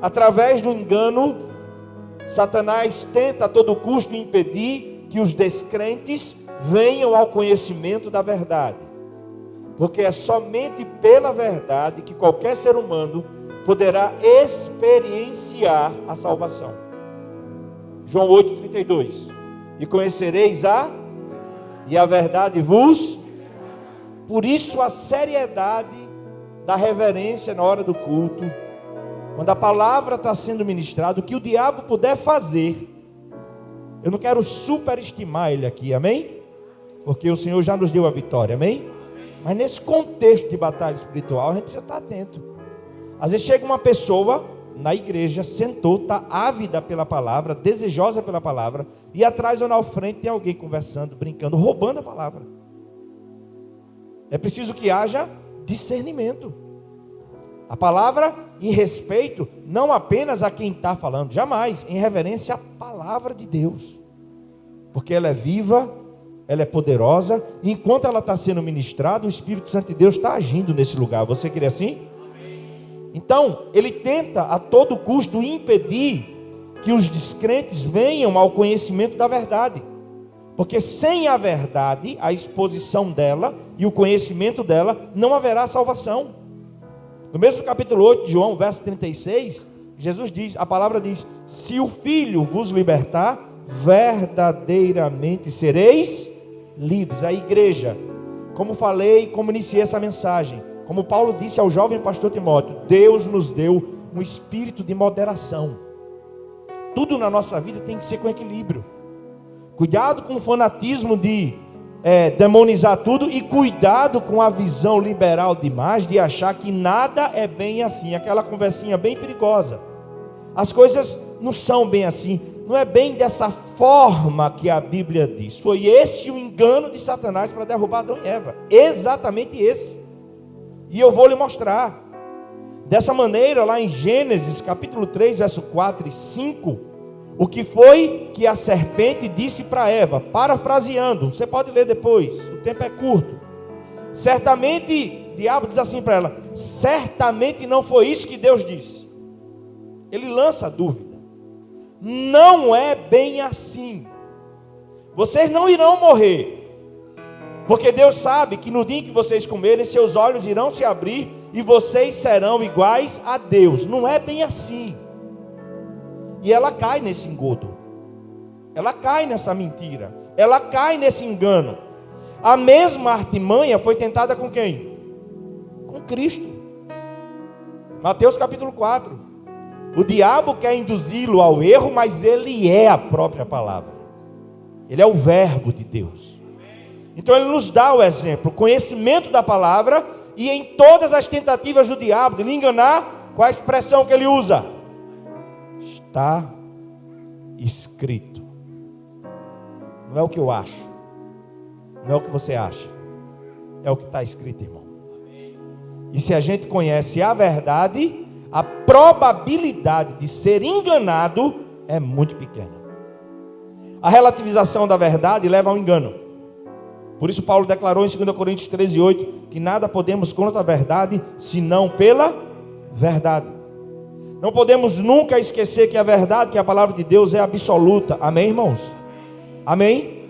Através do engano, Satanás tenta a todo custo impedir que os descrentes venham ao conhecimento da verdade. Porque é somente pela verdade que qualquer ser humano poderá experienciar a salvação. João 8,32. E conhecereis e a verdade vos. Por isso a seriedade da reverência na hora do culto. Quando a palavra está sendo ministrada, o que o diabo puder fazer, eu não quero superestimar ele aqui, amém? Porque o Senhor já nos deu a vitória, amém? Mas nesse contexto de batalha espiritual, a gente precisa estar atento. Às vezes chega uma pessoa na igreja, sentou, está ávida pela palavra, desejosa pela palavra, e atrás ou na frente tem alguém conversando, brincando, roubando a palavra. É preciso que haja discernimento. A palavra em respeito, não apenas a quem está falando, jamais, em reverência à palavra de Deus. Porque ela é viva, ela é poderosa, e enquanto ela está sendo ministrada, o Espírito Santo de Deus está agindo nesse lugar. Você queria assim? Então, ele tenta a todo custo impedir que os descrentes venham ao conhecimento da verdade. Porque sem a verdade, a exposição dela e o conhecimento dela, não haverá salvação. No mesmo capítulo 8 de João, verso 36, Jesus diz, a palavra diz: se o Filho vos libertar, verdadeiramente sereis livres. A igreja, como falei, como iniciei essa mensagem, como Paulo disse ao jovem pastor Timóteo, Deus nos deu um espírito de moderação. Tudo na nossa vida tem que ser com equilíbrio. Cuidado com o fanatismo de demonizar tudo, e cuidado com a visão liberal demais de achar que nada é bem assim, aquela conversinha bem perigosa. As coisas não são bem assim, não é bem dessa forma que a Bíblia diz. Foi esse o engano de Satanás para derrubar Adão e Eva, exatamente esse. E eu vou lhe mostrar. Dessa maneira, lá em Gênesis capítulo 3, verso 4 e 5, o que foi que a serpente disse para Eva, parafraseando, você pode ler depois, o tempo é curto. Certamente, o diabo diz assim para ela, certamente não foi isso que Deus disse. Ele lança a dúvida. Não é bem assim. Vocês não irão morrer. Porque Deus sabe que no dia em que vocês comerem, seus olhos irão se abrir e vocês serão iguais a Deus. Não é bem assim. E ela cai nesse engodo. Ela cai nessa mentira. Ela cai nesse engano. A mesma artimanha foi tentada com quem? Com Cristo. Mateus capítulo 4. O diabo quer induzi-lo ao erro, mas ele é a própria palavra. Ele é o verbo de Deus. Então ele nos dá o exemplo, o conhecimento da palavra, e em todas as tentativas do diabo de lhe enganar, qual a expressão que ele usa? Está escrito. Não é o que eu acho, não é o que você acha, é o que está escrito, irmão. E se a gente conhece a verdade, a probabilidade de ser enganado é muito pequena. A relativização da verdade leva ao engano. Por isso Paulo declarou em 2 Coríntios 13:8 que nada podemos contra a verdade, senão pela verdade. Não podemos nunca esquecer que a verdade, que a palavra de Deus é absoluta. Amém, irmãos? Amém?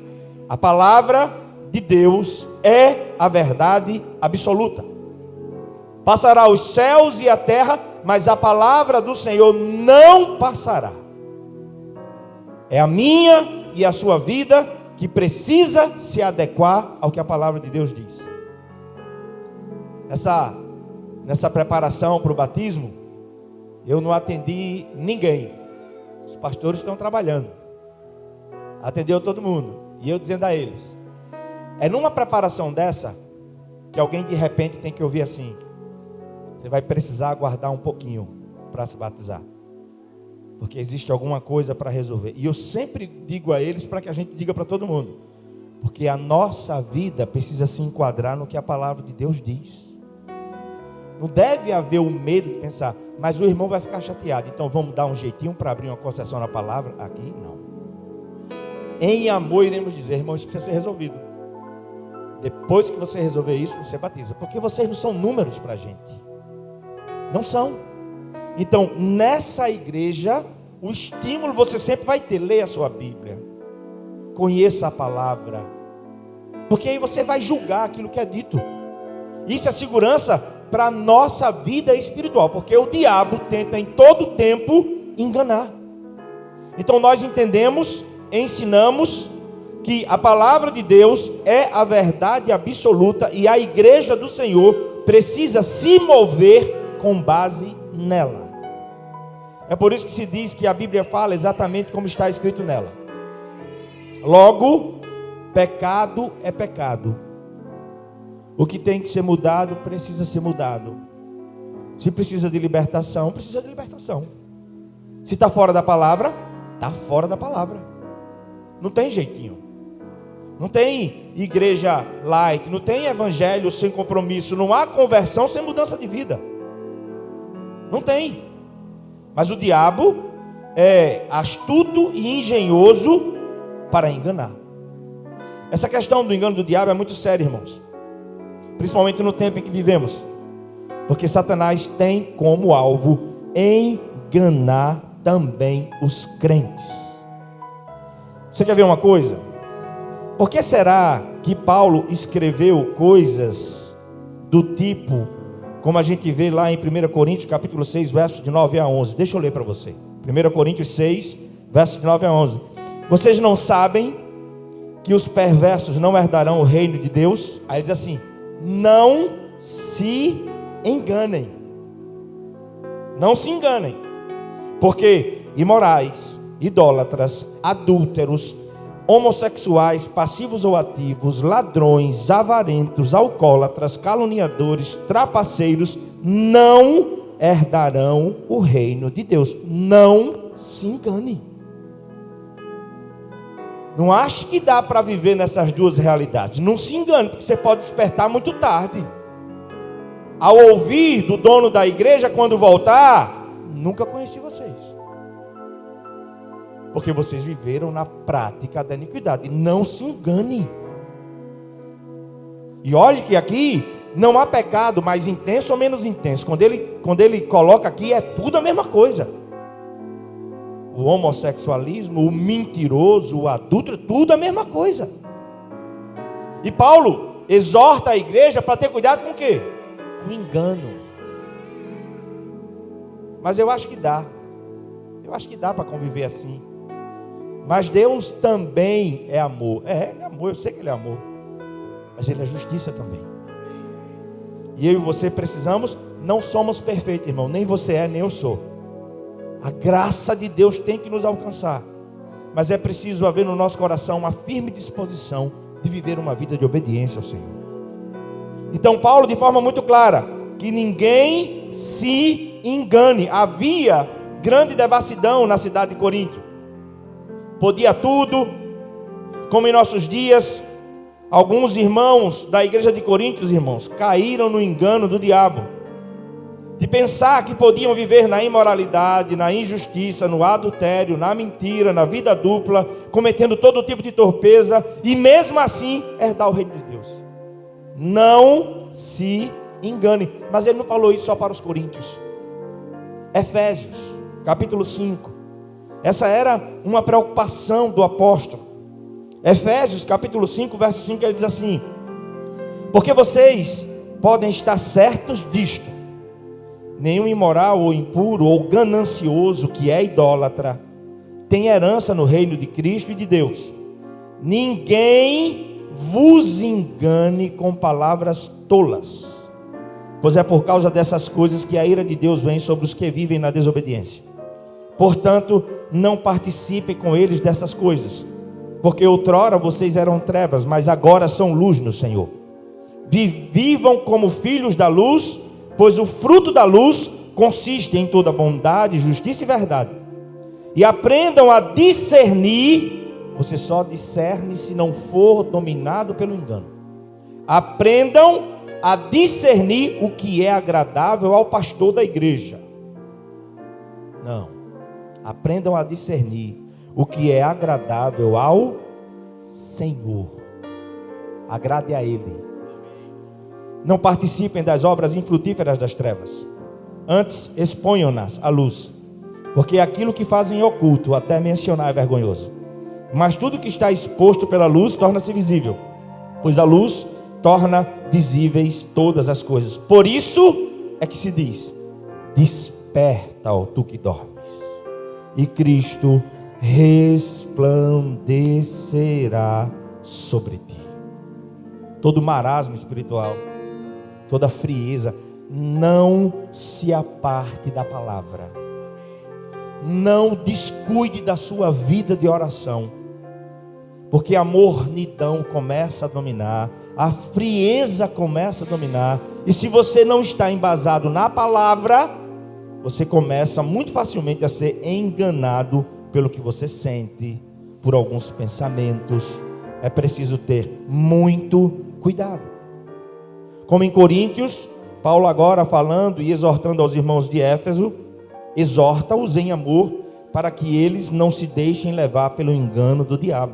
A palavra de Deus é a verdade absoluta. Passará os céus e a terra, mas a palavra do Senhor não passará. É a minha e a sua vida que precisa se adequar ao que a palavra de Deus diz. Nessa preparação para o batismo, eu não atendi ninguém. Os pastores estão trabalhando. Atendeu todo mundo. E eu dizendo a eles, é numa preparação dessa que alguém de repente tem que ouvir assim: você vai precisar aguardar um pouquinho para se batizar, porque existe alguma coisa para resolver. E eu sempre digo a eles, para que a gente diga para todo mundo, porque a nossa vida precisa se enquadrar no que a palavra de Deus diz. Não deve haver o medo de pensar, mas o irmão vai ficar chateado, então vamos dar um jeitinho para abrir uma concessão na palavra. Aqui não. Em amor iremos dizer, irmão, isso precisa ser resolvido. Depois que você resolver isso, você batiza. Porque vocês não são números para a gente. Não são. Então, nessa igreja, o estímulo você sempre vai ter: leia a sua Bíblia, conheça a palavra, porque aí você vai julgar aquilo que é dito. Isso é segurança para a nossa vida espiritual, porque o diabo tenta em todo tempo enganar. Então nós entendemos, ensinamos que a palavra de Deus é a verdade absoluta, e a igreja do Senhor precisa se mover com base nela. É por isso que se diz que a Bíblia fala exatamente como está escrito nela. Logo, pecado é pecado. O que tem que ser mudado, precisa ser mudado. Se precisa de libertação, precisa de libertação. Se está fora da palavra, está fora da palavra. Não tem jeitinho. Não tem igreja light, não tem evangelho sem compromisso, não há conversão sem mudança de vida. Não tem. Mas o diabo é astuto e engenhoso para enganar. Essa questão do engano do diabo é muito séria, irmãos. Principalmente no tempo em que vivemos. Porque Satanás tem como alvo enganar também os crentes. Você quer ver uma coisa? Por que será que Paulo escreveu coisas do tipo, como a gente vê lá em 1 Coríntios capítulo 6, versos de 9 a 11? Deixa eu ler para você. 1 Coríntios 6, versos de 9 a 11. Vocês não sabem que os perversos não herdarão o reino de Deus? Aí ele diz assim: não se enganem. Não se enganem. Porque imorais, idólatras, adúlteros, homossexuais, passivos ou ativos, ladrões, avarentos, alcoólatras, caluniadores, trapaceiros, não herdarão o reino de Deus. Não se engane. Não ache que dá para viver nessas duas realidades. Não se engane, porque você pode despertar muito tarde. Ao ouvir do dono da igreja quando voltar: nunca conheci vocês. Porque vocês viveram na prática da iniquidade. Não se engane. E olhe que aqui não há pecado mais intenso ou menos intenso. Quando ele coloca aqui, é tudo a mesma coisa. O homossexualismo, o mentiroso, o adúltero, tudo a mesma coisa. E Paulo exorta a igreja para ter cuidado com o quê? Com o engano. Mas eu acho que dá. Eu acho que dá para conviver assim. Mas Deus também é amor. Ele é amor, eu sei que Ele é amor. Mas Ele é justiça também. E eu e você precisamos, não somos perfeitos, irmão. Nem você é, nem eu sou. A graça de Deus tem que nos alcançar. Mas é preciso haver no nosso coração uma firme disposição de viver uma vida de obediência ao Senhor. Então Paulo, de forma muito clara, que ninguém se engane. Havia grande devassidão na cidade de Corinto. Podia tudo, como em nossos dias. Alguns irmãos da igreja de Corinto, irmãos, caíram no engano do diabo, de pensar que podiam viver na imoralidade, na injustiça, no adultério, na mentira, na vida dupla, cometendo todo tipo de torpeza, e mesmo assim herdar o reino de Deus. Não se engane. Mas ele não falou isso só para os coríntios. Efésios, capítulo 5. Essa era uma preocupação do apóstolo. Efésios capítulo 5, verso 5, ele diz assim: porque vocês podem estar certos disto: nenhum imoral ou impuro ou ganancioso que é idólatra tem herança no reino de Cristo e de Deus. Ninguém vos engane com palavras tolas, pois é por causa dessas coisas que a ira de Deus vem sobre os que vivem na desobediência. Portanto, não participem com eles dessas coisas, porque outrora vocês eram trevas, mas agora são luz no Senhor. Vivam como filhos da luz, pois o fruto da luz consiste em toda bondade, justiça e verdade. E aprendam a discernir. Você só discerne se não for dominado pelo engano. Aprendam a discernir o que é agradável ao pastor da igreja. Não. Aprendam a discernir o que é agradável ao Senhor. Agrade a Ele. Não participem das obras infrutíferas das trevas. Antes exponham-nas à luz, porque aquilo que fazem em oculto, até mencionar, é vergonhoso. Mas tudo que está exposto pela luz torna-se visível, pois a luz torna visíveis todas as coisas. Por isso é que se diz: desperta, ó tu que dormes, e Cristo resplandecerá sobre ti. Todo marasmo espiritual, toda frieza, não se aparte da palavra. Não descuide da sua vida de oração, porque a mornidão começa a dominar, a frieza começa a dominar, e se você não está embasado na palavra, você começa muito facilmente a ser enganado pelo que você sente, por alguns pensamentos. É preciso ter muito cuidado. Como em Coríntios, Paulo agora falando e exortando aos irmãos de Éfeso, exorta-os em amor, para que eles não se deixem levar pelo engano do diabo,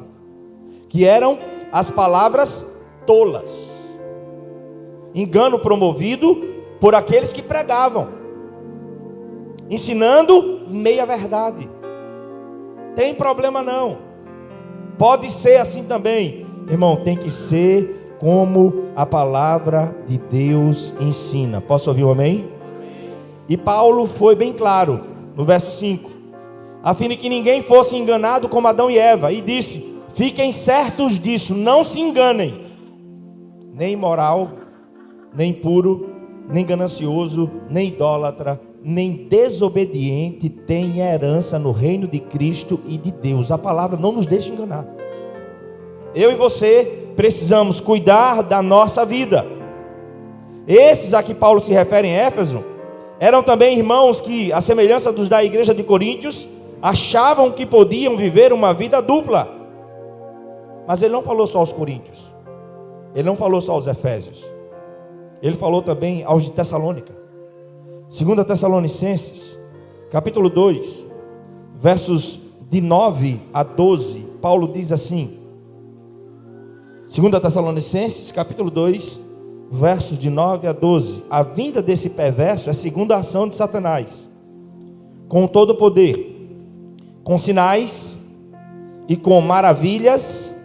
que eram as palavras tolas, engano promovido por aqueles que pregavam, ensinando meia verdade. Tem problema não, pode ser assim também, irmão. Tem que ser como a palavra de Deus ensina. Posso ouvir um amém? E Paulo foi bem claro no verso 5, a fim de que ninguém fosse enganado como Adão e Eva, e disse: fiquem certos disso, não se enganem, nem imoral, nem impuro, nem ganancioso, nem idólatra, nem desobediente tem herança no reino de Cristo e de Deus. A palavra não nos deixa enganar. Eu e você precisamos cuidar da nossa vida. Esses a que Paulo se refere em Éfeso eram também irmãos que, à semelhança dos da igreja de Coríntios, achavam que podiam viver uma vida dupla. Mas ele não falou só aos coríntios, ele não falou só aos efésios, ele falou também aos de Tessalônica. 2 Tessalonicenses, capítulo 2, versos de 9 a 12, Paulo diz assim. 2 Tessalonicenses, capítulo 2, versos de 9 a 12. A vinda desse perverso é segundo a ação de Satanás, com todo o poder, com sinais e com maravilhas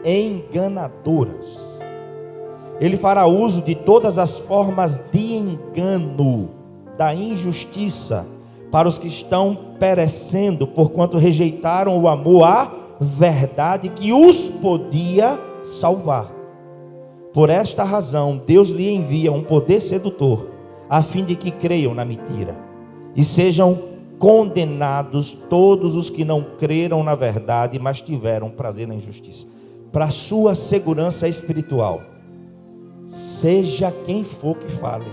enganadoras. Ele fará uso de todas as formas de engano, da injustiça, para os que estão perecendo, porquanto rejeitaram o amor à verdade que os podia salvar. Por esta razão, Deus lhe envia um poder sedutor, a fim de que creiam na mentira, e sejam condenados todos os que não creram na verdade, mas tiveram prazer na injustiça. Para sua segurança espiritual, seja quem for que fale,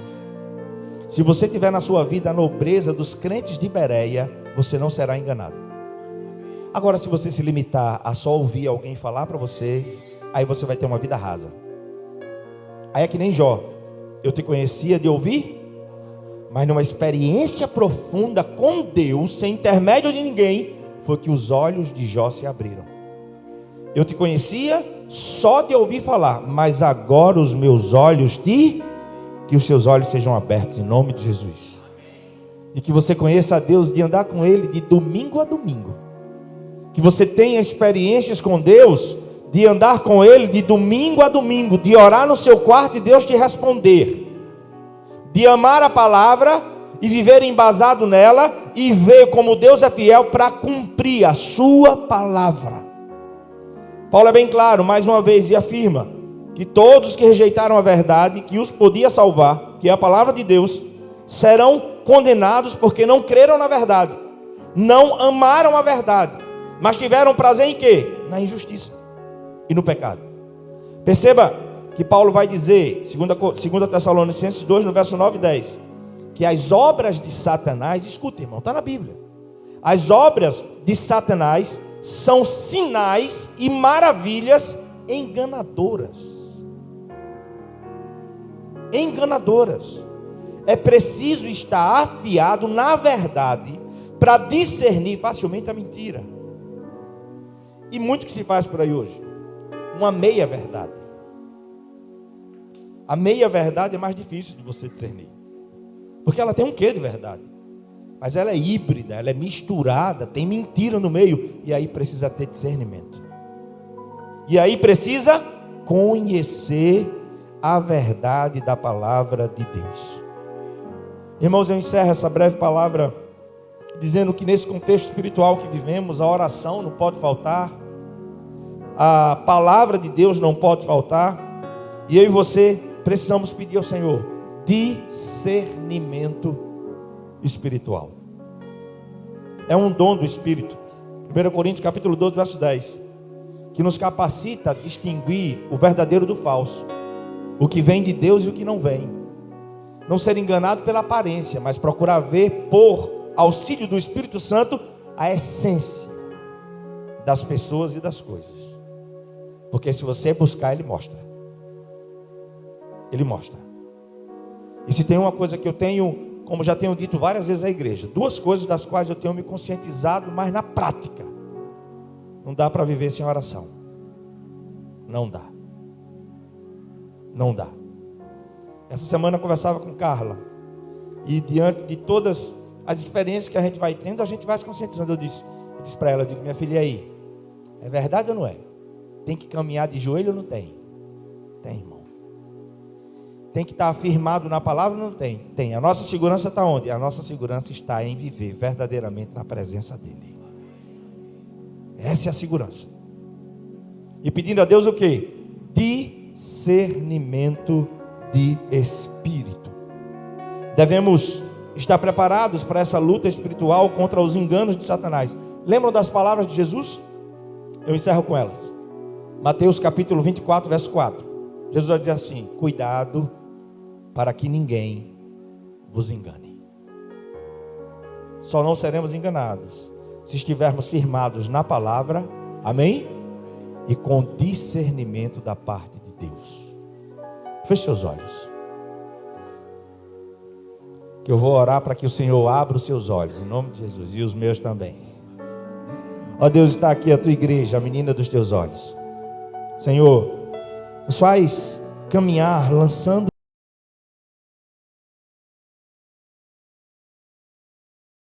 se você tiver na sua vida a nobreza dos crentes de Bereia, você não será enganado. Agora, se você se limitar a só ouvir alguém falar para você, aí você vai ter uma vida rasa. Aí é que nem Jó. Eu te conhecia de ouvir, mas numa experiência profunda com Deus, sem intermédio de ninguém, foi que os olhos de Jó se abriram. Eu te conhecia só de ouvir falar, mas agora os meus olhos que os seus olhos sejam abertos em nome de Jesus. E que você conheça a Deus de andar com Ele de domingo a domingo. Que você tenha experiências com Deus de andar com Ele de domingo a domingo, de orar no seu quarto e Deus te responder, de amar a palavra e viver embasado nela, e ver como Deus é fiel para cumprir a sua palavra. Paulo é bem claro, mais uma vez, e afirma que todos que rejeitaram a verdade que os podia salvar, que é a palavra de Deus, serão condenados porque não creram na verdade, não amaram a verdade, mas tiveram prazer em quê? Na injustiça e no pecado. Perceba que Paulo vai dizer, 2 Tessalonicenses 2, no verso 9 e 10, que as obras de Satanás, escuta, irmão, está na Bíblia, as obras de Satanás são sinais e maravilhas enganadoras. Enganadoras. É preciso estar afiado na verdade para discernir facilmente a mentira. E muito que se faz por aí hoje, uma meia verdade. A meia verdade é mais difícil de você discernir. Porque ela tem um quê de verdade. Mas ela é híbrida, ela é misturada, tem mentira no meio. E aí precisa ter discernimento. E aí precisa conhecer a verdade da palavra de Deus. Irmãos, eu encerro essa breve palavra dizendo que nesse contexto espiritual que vivemos, a oração não pode faltar, a palavra de Deus não pode faltar. E eu e você precisamos pedir ao Senhor discernimento espiritual. É um dom do Espírito. 1 Coríntios capítulo 12, verso 10, que nos capacita a distinguir o verdadeiro do falso, o que vem de Deus e o que não vem. Não ser enganado pela aparência, mas procurar ver por auxílio do Espírito Santo a essência das pessoas e das coisas. Porque se você buscar, Ele mostra. Ele mostra. E se tem uma coisa que eu tenho, como já tenho dito várias vezes à igreja, duas coisas das quais eu tenho me conscientizado, mas na prática, não dá para viver sem oração. Não dá. Não dá. Essa semana eu conversava com Carla, e diante de todas as experiências que a gente vai tendo, a gente vai se conscientizando. Eu disse para ela, eu digo, minha filha, e aí? É verdade ou não é? Tem que caminhar de joelho ou não tem? Tem, irmão. Tem que estar afirmado na palavra ou não tem? Tem. A nossa segurança está onde? A nossa segurança está em viver verdadeiramente na presença dEle. Essa é a segurança. E pedindo a Deus o quê? Discernimento de espírito. Devemos estar preparados para essa luta espiritual contra os enganos de Satanás. Lembram das palavras de Jesus? Eu encerro com elas. Mateus capítulo 24, verso 4. Jesus vai dizer assim: cuidado para que ninguém vos engane. Só não seremos enganados se estivermos firmados na palavra, amém? E com discernimento da parte de Deus. Feche seus olhos, que eu vou orar para que o Senhor abra os seus olhos, em nome de Jesus, e os meus também. Ó Deus, está aqui a tua igreja, a menina dos teus olhos. Senhor, nos faz caminhar lançando